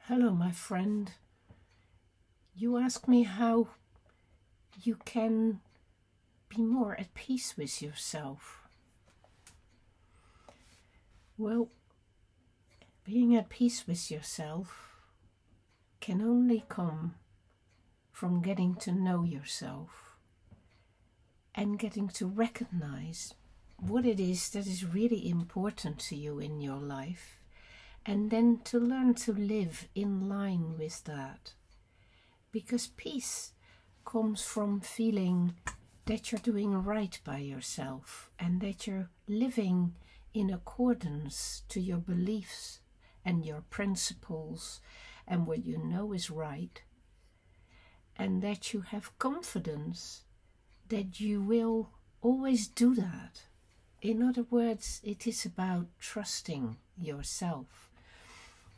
Hello, my friend. You ask me how you can be more at peace with yourself. Well, being at peace with yourself can only come from getting to know yourself and getting to recognize what it is that is really important to you in your life, and then to learn to live in line with that. Because peace comes from feeling that you're doing right by yourself and that you're living in accordance to your beliefs and your principles and what you know is right, and that you have confidence that you will always do that. In other words, it is about trusting yourself.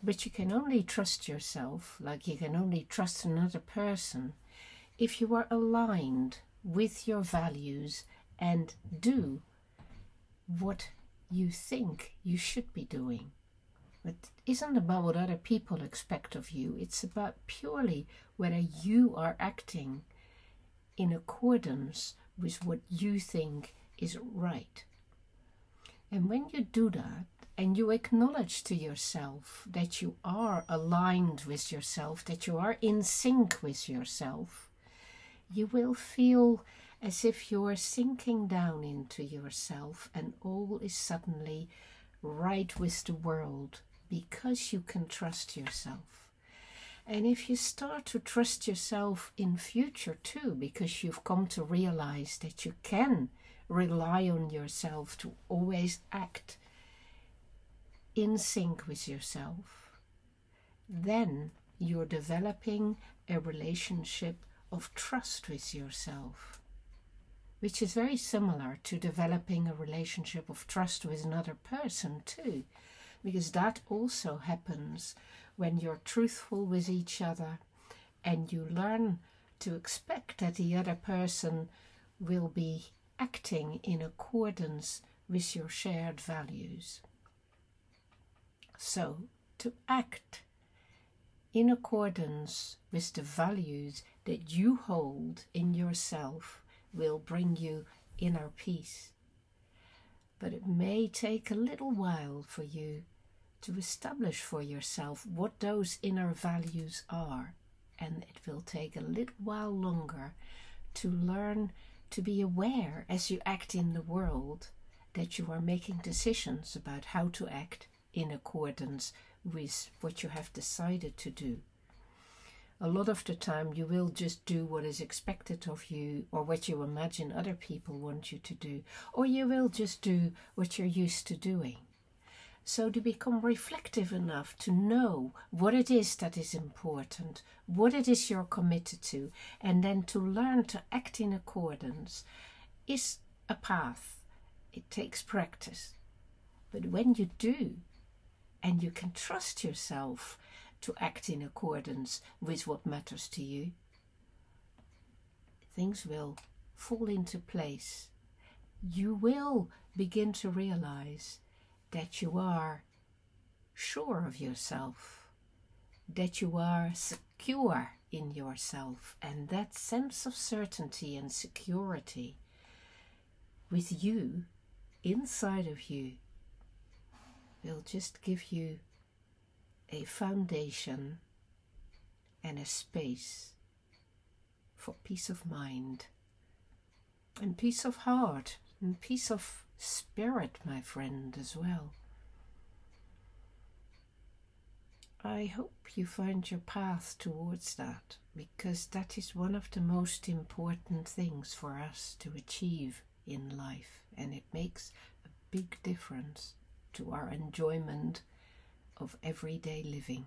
But you can only trust yourself, like you can only trust another person, if you are aligned with your values and do what you think you should be doing. But it isn't about what other people expect of you. It's about purely whether you are acting in accordance with what you think is right. And when you do that, and you acknowledge to yourself that you are aligned with yourself, that you are in sync with yourself, you will feel as if you are sinking down into yourself and all is suddenly right with the world because you can trust yourself. And if you start to trust yourself in future too, because you've come to realize that you can rely on yourself to always act in sync with yourself, then you're developing a relationship of trust with yourself, which is very similar to developing a relationship of trust with another person too, because that also happens when you're truthful with each other and you learn to expect that the other person will be acting in accordance with your shared values. So, to act in accordance with the values that you hold in yourself will bring you inner peace. But it may take a little while for you to establish for yourself what those inner values are, and it will take a little while longer to learn to be aware as you act in the world that you are making decisions about how to act in accordance with what you have decided to do. A lot of the time you will just do what is expected of you or what you imagine other people want you to do, or you will just do what you're used to doing. So to become reflective enough to know what it is that is important, what it is you're committed to, and then to learn to act in accordance is a path. It takes practice. But when you do, and you can trust yourself to act in accordance with what matters to you, things will fall into place. You will begin to realize that you are sure of yourself, that you are secure in yourself, and that sense of certainty and security with you, inside of you, will just give you a foundation and a space for peace of mind and peace of heart and peace of spirit, my friend, as well. I hope you find your path towards that, because that is one of the most important things for us to achieve in life, and it makes a big difference to our enjoyment of everyday living.